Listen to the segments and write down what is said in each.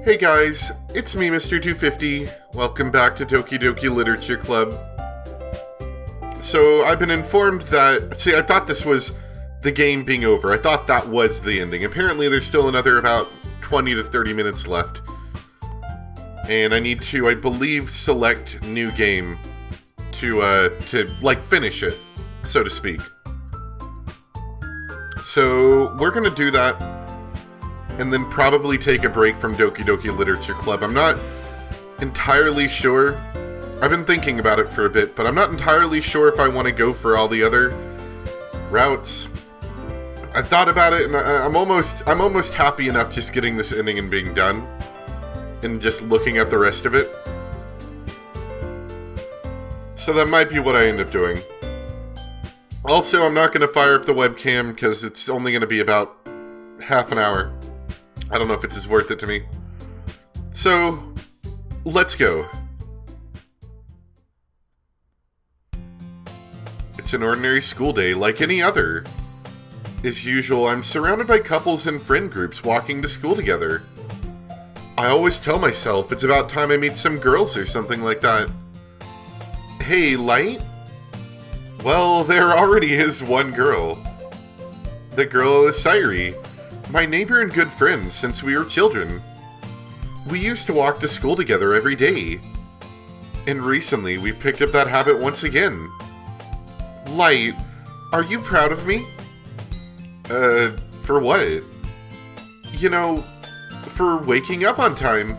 Hey guys, it's me, Mr. 250. Welcome back to Doki Doki Literature Club. So, I've been informed that... See, I thought this was the game being over. I thought that was the ending. Apparently, there's still another about 20 to 30 minutes left. And I need to, I believe, select new game to finish it, so to speak. So, we're gonna do that, and then probably take a break from Doki Doki Literature Club. I'm not entirely sure. I've been thinking about it for a bit, but I'm not entirely sure if I want to go for all the other routes. I thought about it, and I'm almost happy enough just getting this ending and being done, and just looking at the rest of it. So that might be what I end up doing. Also, I'm not going to fire up the webcam because it's only going to be about half an hour. I don't know if it's as worth it to me. So, let's go. It's an ordinary school day like any other. As usual, I'm surrounded by couples and friend groups walking to school together. I always tell myself it's about time I meet some girls or something like that. Hey, Light? Well, there already is one girl. The girl is Sairi, my neighbor and good friend since we were children. We used to walk to school together every day. And recently, we picked up that habit once again. Light, are you proud of me? For what? You know, for waking up on time.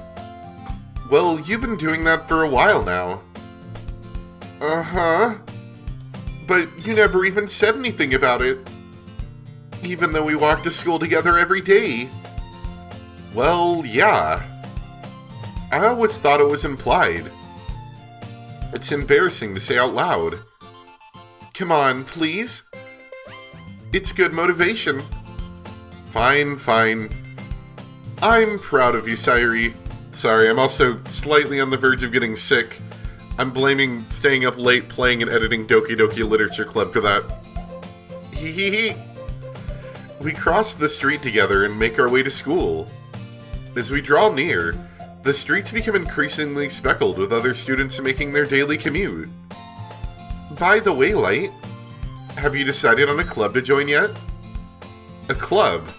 Well, you've been doing that for a while now. Uh-huh. But you never even said anything about it. Even though we walk to school together every day. Well, yeah. I always thought it was implied. It's embarrassing to say out loud. Come on, please. It's good motivation. Fine, fine. I'm proud of you, Sairi. Sorry, I'm also slightly on the verge of getting sick. I'm blaming staying up late playing and editing Doki Doki Literature Club for that. Hee hee hee. We cross the street together and make our way to school. As we draw near, the streets become increasingly speckled with other students making their daily commute. By the way, Light, have you decided on a club to join yet? A club?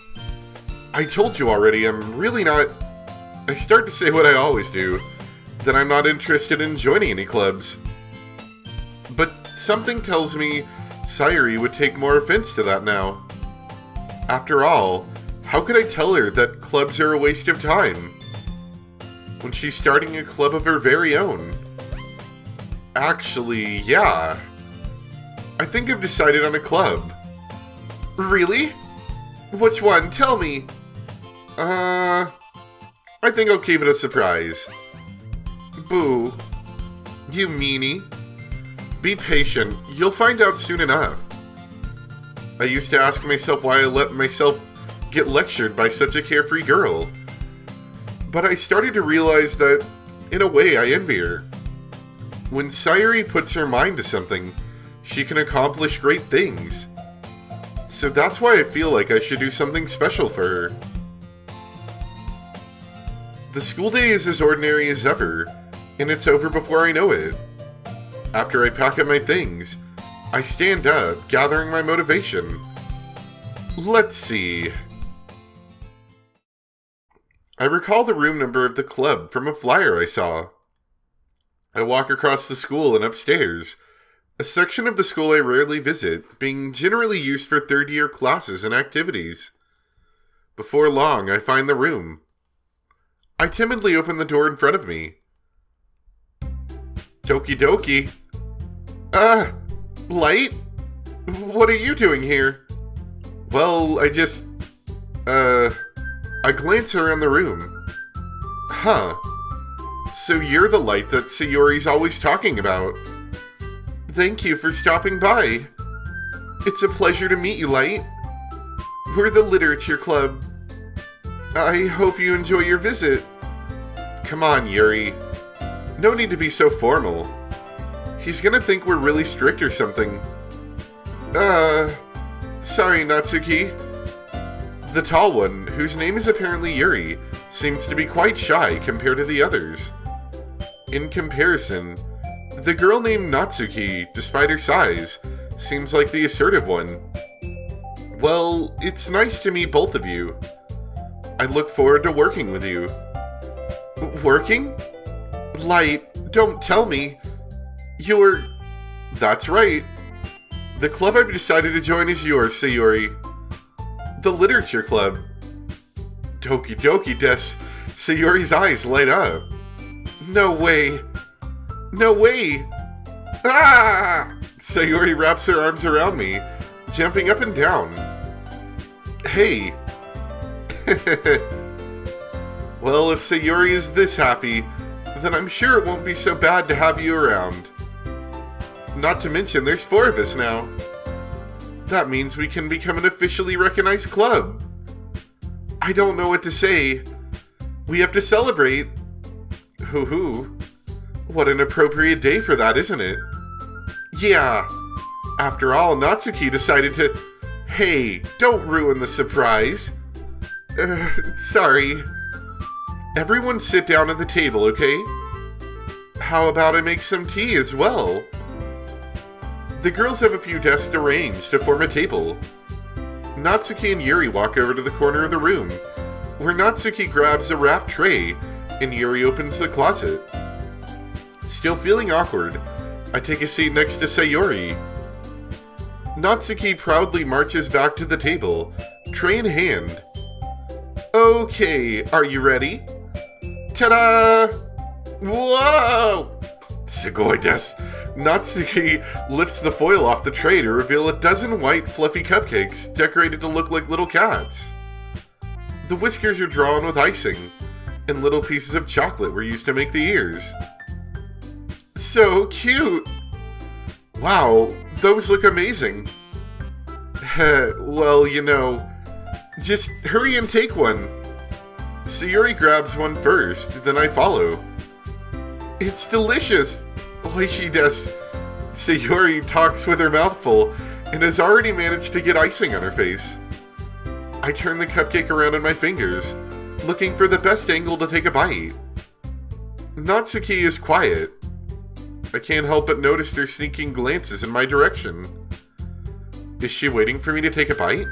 I told you already, I'm really not... I start to say what I always do, that I'm not interested in joining any clubs. But something tells me Sairi would take more offense to that now. After all, how could I tell her that clubs are a waste of time when she's starting a club of her very own? Actually, yeah. I think I've decided on a club. Really? Which one? Tell me. I think I'll keep it a surprise. Boo. You meanie. Be patient. You'll find out soon enough. I used to ask myself why I let myself get lectured by such a carefree girl. But I started to realize that, in a way, I envy her. When Sairi puts her mind to something, she can accomplish great things. So that's why I feel like I should do something special for her. The school day is as ordinary as ever, and it's over before I know it. After I pack up my things, I stand up, gathering my motivation. Let's see. I recall the room number of the club from a flyer I saw. I walk across the school and upstairs, a section of the school I rarely visit, being generally used for third-year classes and activities. Before long, I find the room. I timidly open the door in front of me. Doki Doki. Light? What are you doing here? Well, I glance around the room. Huh. So you're the Light that Sayori's always talking about. Thank you for stopping by. It's a pleasure to meet you, Light. We're the Literature Club. I hope you enjoy your visit. Come on, Yuri. No need to be so formal. He's gonna think we're really strict or something. Sorry, Natsuki. The tall one, whose name is apparently Yuri, seems to be quite shy compared to the others. In comparison, the girl named Natsuki, despite her size, seems like the assertive one. Well, it's nice to meet both of you. I look forward to working with you. Working? Light, don't tell me. You're... That's right. The club I've decided to join is yours, Sayori. The Literature Club. Doki Doki des. Sayori's eyes light up. No way. No way. Ah! Sayori wraps her arms around me, jumping up and down. Hey. Well, if Sayori is this happy, then I'm sure it won't be so bad to have you around. Not to mention, there's 4 of us now. That means we can become an officially recognized club. I don't know what to say. We have to celebrate. Hoo-hoo. What an appropriate day for that, isn't it? Yeah. After all, Natsuki decided to... Hey, don't ruin the surprise. Sorry. Everyone sit down at the table, okay? How about I make some tea as well? The girls have a few desks arranged to form a table. Natsuki and Yuri walk over to the corner of the room, where Natsuki grabs a wrapped tray and Yuri opens the closet. Still feeling awkward, I take a seat next to Sayori. Natsuki proudly marches back to the table, tray in hand. Okay, are you ready? Ta-da! Whoa! Sugoi desu. Natsuki lifts the foil off the tray to reveal a dozen white, fluffy cupcakes decorated to look like little cats. The whiskers are drawn with icing, and little pieces of chocolate were used to make the ears. So cute! Wow, those look amazing. Well, you know, just hurry and take one. Sayori grabs one first, then I follow. It's delicious! Oishi desu. Sayori talks with her mouth full and has already managed to get icing on her face. I turn the cupcake around in my fingers, looking for the best angle to take a bite. Natsuki is quiet. I can't help but notice her sneaking glances in my direction. Is she waiting for me to take a bite?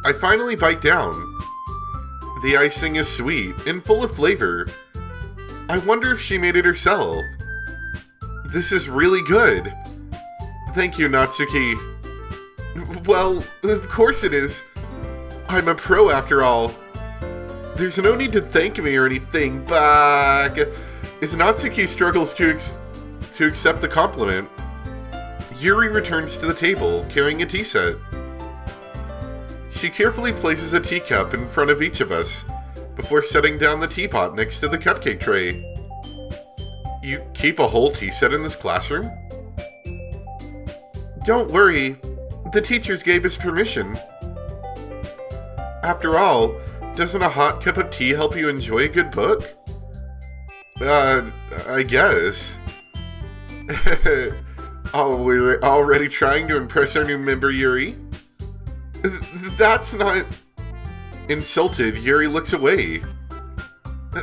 I finally bite down. The icing is sweet and full of flavor. I wonder if she made it herself. This is really good. Thank you, Natsuki. Well, of course it is. I'm a pro after all. There's no need to thank me or anything, but... As Natsuki struggles to accept the compliment, Yuri returns to the table, carrying a tea set. She carefully places a teacup in front of each of us, before setting down the teapot next to the cupcake tray. You keep a whole tea set in this classroom? Don't worry, the teachers gave us permission. After all, doesn't a hot cup of tea help you enjoy a good book? I guess. Oh, we're already trying to impress our new member, Yuri? That's not... Insulted, Yuri looks away.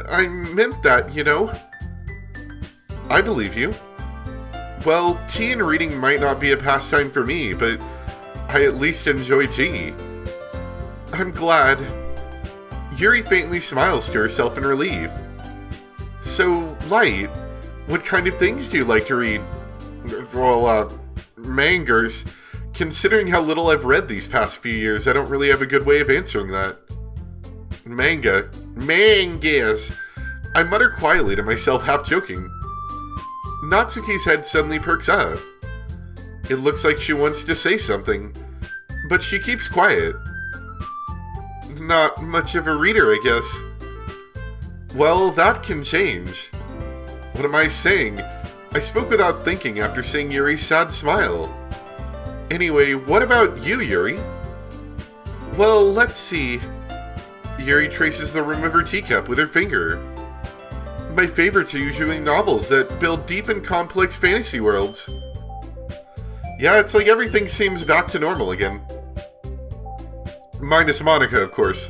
I meant that, you know. I believe you. Well, tea and reading might not be a pastime for me, but I at least enjoy tea. I'm glad. Yuri faintly smiles to herself in relief. So, Light, what kind of things do you like to read? Well, mangas. Considering how little I've read these past few years, I don't really have a good way of answering that. Manga. Mangas. I mutter quietly to myself, half joking. Natsuki's head suddenly perks up. It looks like she wants to say something, but she keeps quiet. Not much of a reader, I guess. Well, that can change. What am I saying? I spoke without thinking after seeing Yuri's sad smile. Anyway, what about you, Yuri? Well, let's see. Yuri traces the rim of her teacup with her finger. My favorites are usually novels that build deep and complex fantasy worlds. Yeah, it's like everything seems back to normal again. Minus Monica, of course.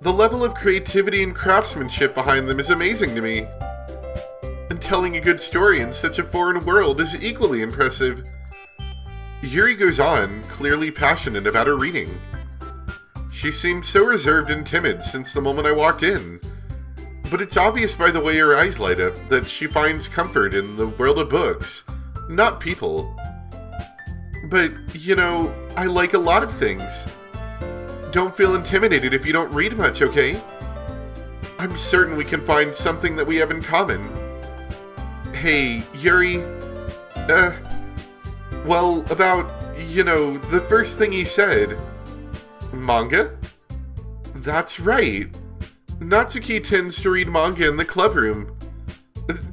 The level of creativity and craftsmanship behind them is amazing to me. And telling a good story in such a foreign world is equally impressive. Yuri goes on, clearly passionate about her reading. She seemed so reserved and timid since the moment I walked in, but it's obvious by the way her eyes light up that she finds comfort in the world of books, not people. But, I like a lot of things. Don't feel intimidated if you don't read much, okay? I'm certain we can find something that we have in common. Hey, Yuri, well, about, the first thing he said. Manga? That's right. Natsuki tends to read manga in the club room.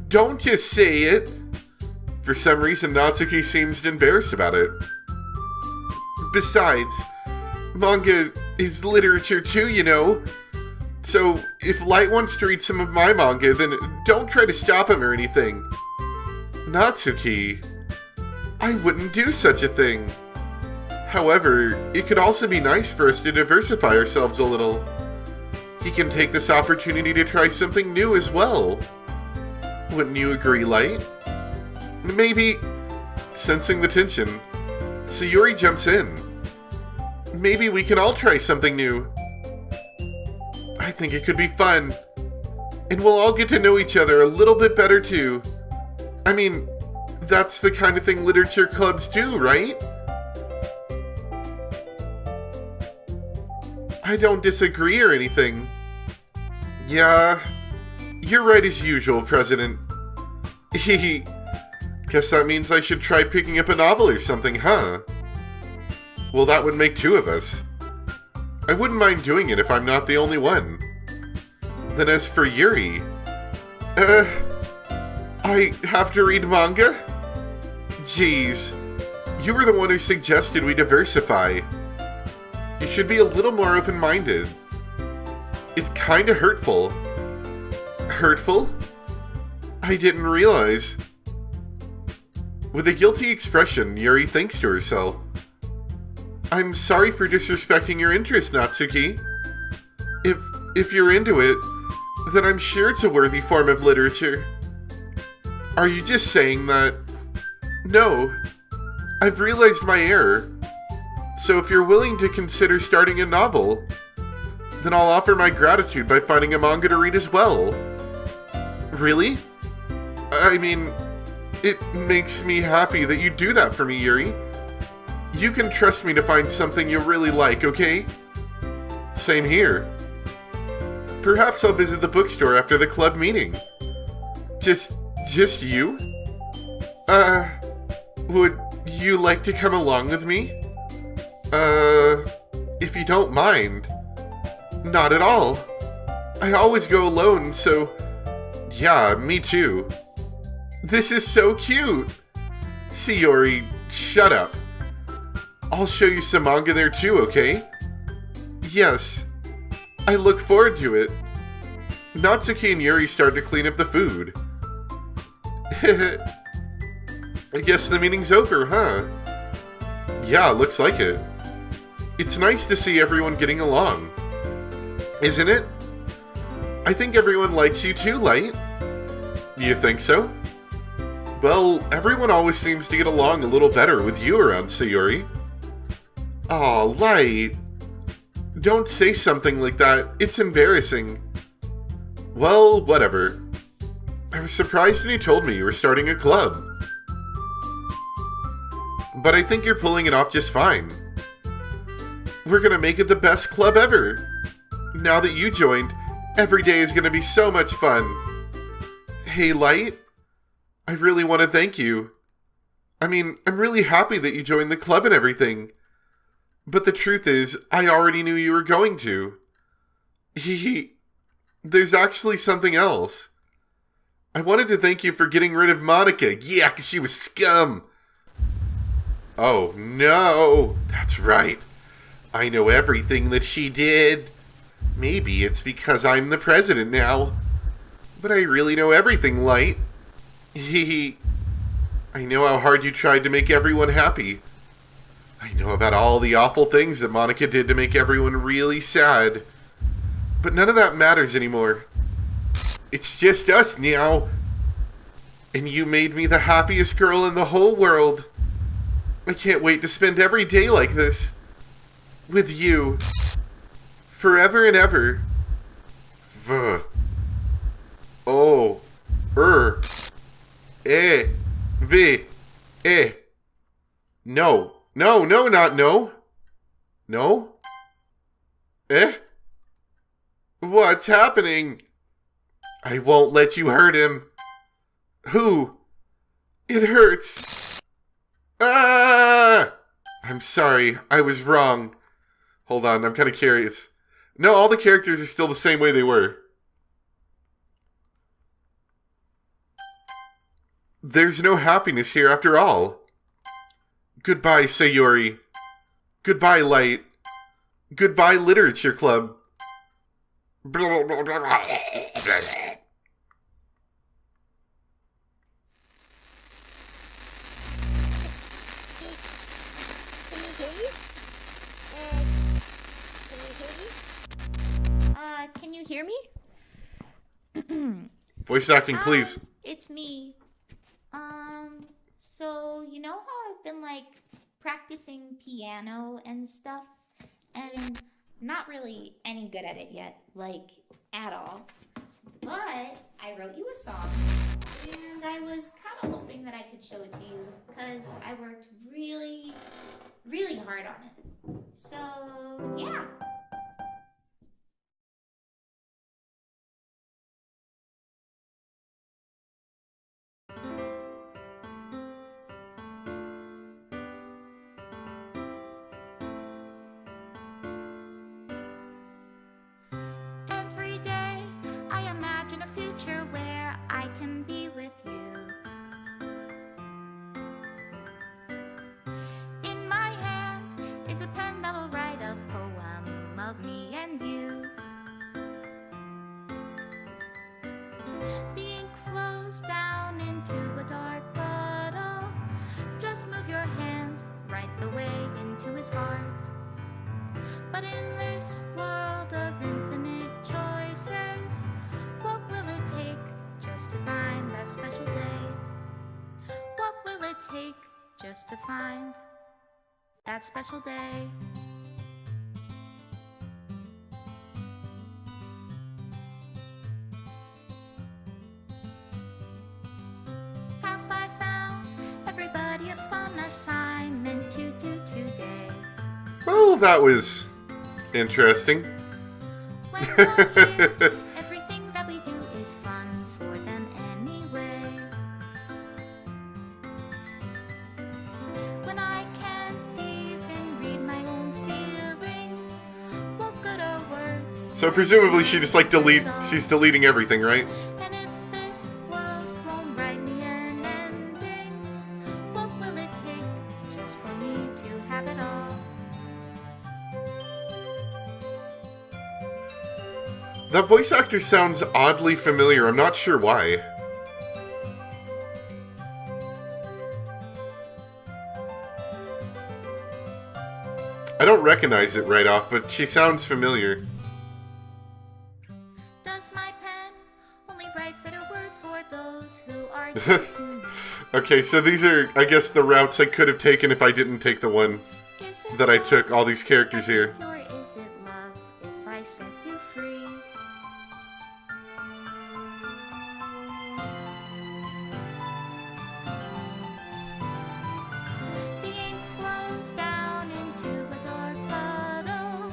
Don't just say it. For some reason, Natsuki seems embarrassed about it. Besides, manga is literature too, So, if Light wants to read some of my manga, then don't try to stop him or anything. Natsuki, I wouldn't do such a thing. However, it could also be nice for us to diversify ourselves a little. He can take this opportunity to try something new as well. Wouldn't you agree, Light? Maybe, sensing the tension, Sayuri jumps in. Maybe we can all try something new. I think it could be fun. And we'll all get to know each other a little bit better too. I mean, that's the kind of thing literature clubs do, right? I don't disagree or anything. Yeah, you're right as usual, President. Hehe. Guess that means I should try picking up a novel or something, huh? Well, that would make two of us. I wouldn't mind doing it if I'm not the only one. Then as for Yuri... I have to read manga? Jeez. You were the one who suggested we diversify. You should be a little more open-minded. It's kinda hurtful. Hurtful? I didn't realize. With a guilty expression, Yuri thinks to herself. I'm sorry for disrespecting your interest, Natsuki. If you're into it, then I'm sure it's a worthy form of literature. Are you just saying that? No. I've realized my error. So if you're willing to consider starting a novel, then I'll offer my gratitude by finding a manga to read as well. Really? I mean, it makes me happy that you do that for me, Yuri. You can trust me to find something you'll really like, okay? Same here. Perhaps I'll visit the bookstore after the club meeting. Just you? Would you like to come along with me? If you don't mind. Not at all. I always go alone, so... Yeah, me too. This is so cute. Sayuri, shut up. I'll show you some manga there too, okay? Yes. I look forward to it. Natsuki and Yuri start to clean up the food. I guess the meeting's over, huh? Yeah, looks like it. It's nice to see everyone getting along. Isn't it? I think everyone likes you too, Light. You think so? Well, everyone always seems to get along a little better with you around, Sayuri. Aw, Light. Don't say something like that. It's embarrassing. Well, whatever. I was surprised when you told me you were starting a club. But I think you're pulling it off just fine. We're gonna make it the best club ever. Now that you joined, every day is gonna be so much fun. Hey, Light. I really want to thank you. I mean, I'm really happy that you joined the club and everything. But the truth is, I already knew you were going to. There's actually something else. I wanted to thank you for getting rid of Monica. Yeah, 'cause she was scum. Oh, no. That's right. I know everything that she did. Maybe it's because I'm the president now. But I really know everything, Light. I know how hard you tried to make everyone happy. I know about all the awful things that Monica did to make everyone really sad. But none of that matters anymore. It's just us now. And you made me the happiest girl in the whole world. I can't wait to spend every day like this. With you. Forever and ever. V. O. E. V. E. No. No, not no. No? Eh? What's happening? I won't let you hurt him. Who? It hurts. Ah! I'm sorry, I was wrong. Hold on, I'm kind of curious. No, all the characters are still the same way they were. There's no happiness here after all. Goodbye, Sayori. Goodbye, Light. Goodbye, Literature Club. Can you hear me? Voice acting, please. It's me. So you know how I've been like practicing piano and stuff, and not really any good at it yet, like at all. But I wrote you a song, and I was kind of hoping that I could show it to you because I worked really, really hard on it. So yeah. Every day I imagine a future where I can be with you. In my hand is a pen that will write a poem of me and you. The ink flows down into a dark puddle. Just move your hand right the way into his heart. But in this world of infinite choices, what will it take just to find that special day? What will it take just to find that special day? Have I found everybody a fun assignment to do today? Well, that was interesting. When we're here, everything that we do is fun for them anyway. When I can't even read my own feelings, what good are words? So presumably she just like she's deleting everything, right? And if this world won't write me an ending, what will it take just for me to have it all? That voice actor sounds oddly familiar. I'm not sure why. I don't recognize it right off, but she sounds familiar. Does my pen only write better words for those who are dear to me? Okay, so these are, I guess, the routes I could have taken if I didn't take the one Is it that I love, took all these characters here. or is it love if I set you free? The ink flows down into a dark puddle.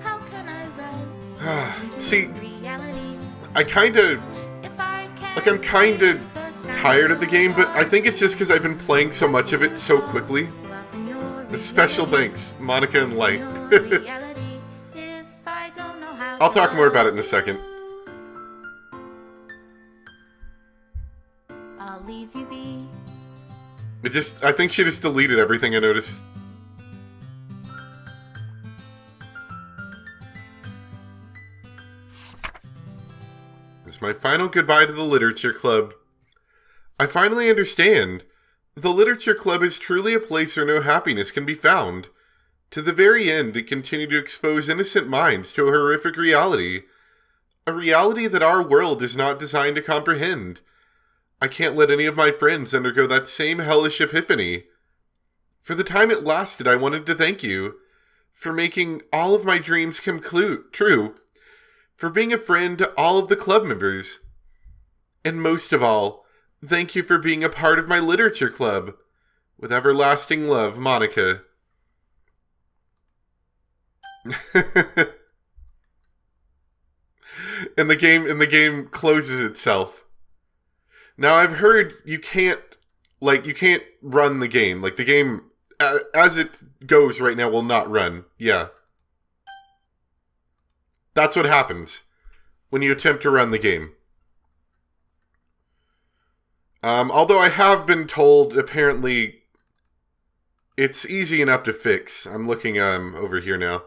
How can I write See, reality I kinda, if I can't like I'm kinda read the sound tired of the game, but I of think it's just because I've been playing so much of it so quickly. love in your Special reality, thanks, Monica and Light. your reality. If I don't know how I'll to talk more about it love in a second. you, I'll leave you be. I think she just deleted everything I noticed. It's my final goodbye to the Literature Club. I finally understand. The Literature Club is truly a place where no happiness can be found. To the very end, it continued to expose innocent minds to a horrific reality a reality that our world is not designed to comprehend. I can't let any of my friends undergo that same hellish epiphany. For the time it lasted, I wanted to thank you for making all of my dreams come true, for being a friend to all of the club members, and most of all, thank you for being a part of my literature club. With everlasting love, Monica. and the game closes itself. Now I've heard you can't run the game. Like the game as it goes right now will not run. Yeah. That's what happens when you attempt to run the game. Although I have been told apparently it's easy enough to fix. I'm looking over here now.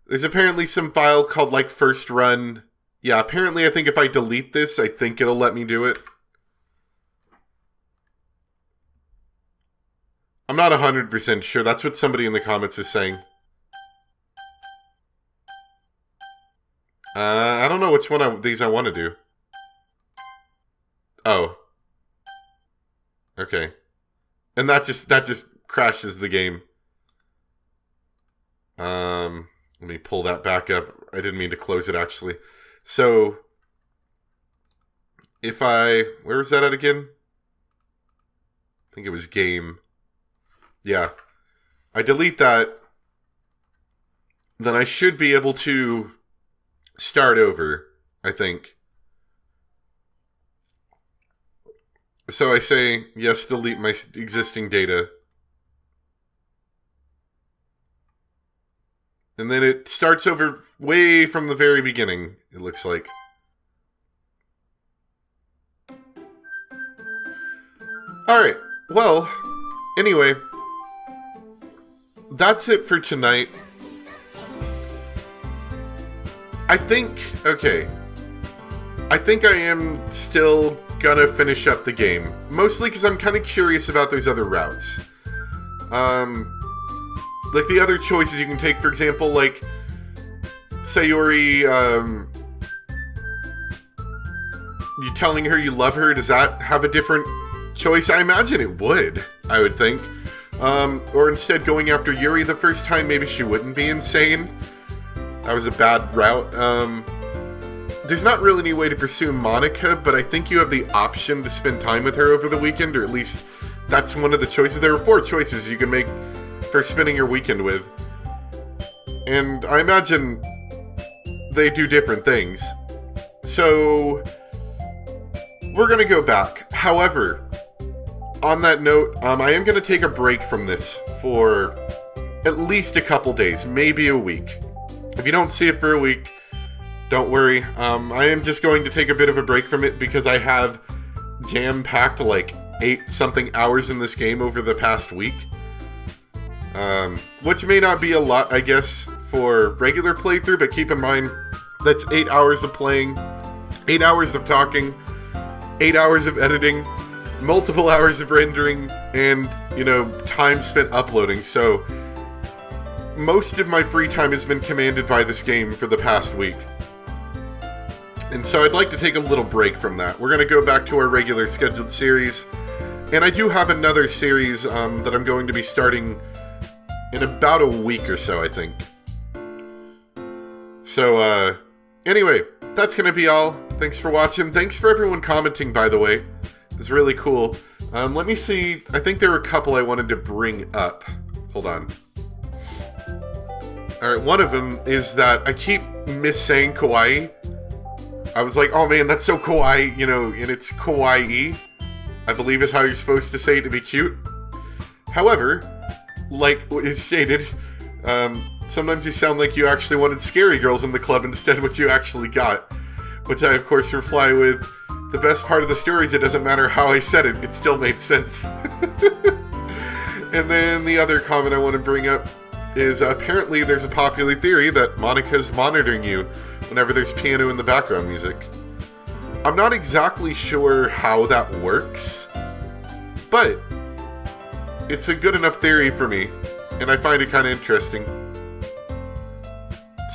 There's apparently some file called like first run. Yeah, apparently I think if I delete this, I think it'll let me do it. I'm not 100% sure. That's what somebody in the comments was saying. I don't know which one of these I want to do. Oh. Okay. And that just crashes the game. Let me pull that back up. I didn't mean to close it actually. So if where was that at again? I think it was game. Yeah. I delete that. Then I should be able to start over, I think. So I say, yes, delete my existing data. And then it starts over way from the very beginning, it looks like. Alright, well, anyway, that's it for tonight. I think I am still gonna finish up the game. Mostly because I'm kind of curious about those other routes. Like the other choices you can take, for example, like Sayori, you telling her you love her, does that have a different choice? I imagine it would, I would think. Or instead going after Yuri the first time, maybe she wouldn't be insane. That was a bad route. There's not really any way to pursue Monica, but I think you have the option to spend time with her over the weekend, or at least that's one of the choices. There are 4 choices you can make for spending your weekend with. And I imagine they do different things. So we're going to go back. However, on that note, I am going to take a break from this for at least a couple days, maybe a week. If you don't see it for a week, don't worry. I am just going to take a bit of a break from it because I have jam-packed like 8-something hours in this game over the past week. Which may not be a lot, I guess, for regular playthrough, but keep in mind, that's 8 hours of playing, 8 hours of talking, 8 hours of editing, multiple hours of rendering, and, time spent uploading, so most of my free time has been commanded by this game for the past week. And so I'd like to take a little break from that. We're going to go back to our regular scheduled series, and I do have another series that I'm going to be starting in about a week or so, I think. So, anyway, that's going to be all. Thanks for watching. Thanks for everyone commenting, by the way. It's really cool. Let me see. I think there were a couple I wanted to bring up. Hold on. Alright, one of them is that I keep missaying kawaii. I was like, oh man, that's so kawaii, and it's kawaii, I believe is how you're supposed to say it to be cute. However, like is stated, sometimes you sound like you actually wanted scary girls in the club instead of what you actually got. Which I, of course, reply with, the best part of the story is it doesn't matter how I said it still made sense. And then the other comment I want to bring up is apparently there's a popular theory that Monica's monitoring you whenever there's piano in the background music. I'm not exactly sure how that works, but it's a good enough theory for me, and I find it kind of interesting.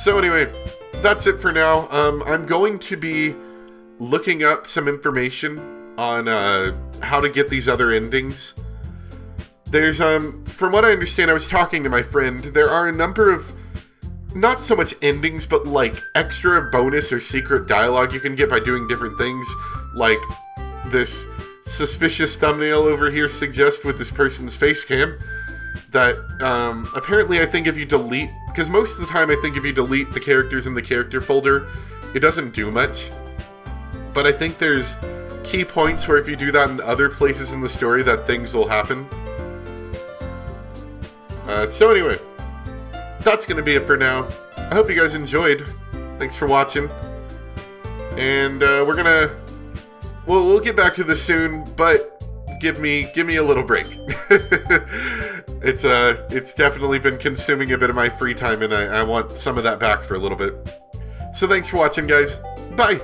So anyway, that's it for now. I'm going to be looking up some information on how to get these other endings. There's, from what I understand, I was talking to my friend, there are a number of, not so much endings, but like extra bonus or secret dialogue you can get by doing different things, like this suspicious thumbnail over here suggests with this person's face cam, that apparently I think if you delete, because most of the time I think if you delete the characters in the character folder, it doesn't do much, but I think there's key points where if you do that in other places in the story that things will happen. So anyway, that's going to be it for now. I hope you guys enjoyed. Thanks for watching. And we'll get back to this soon, but give me a little break. It's definitely been consuming a bit of my free time, and I want some of that back for a little bit. So thanks for watching, guys. Bye!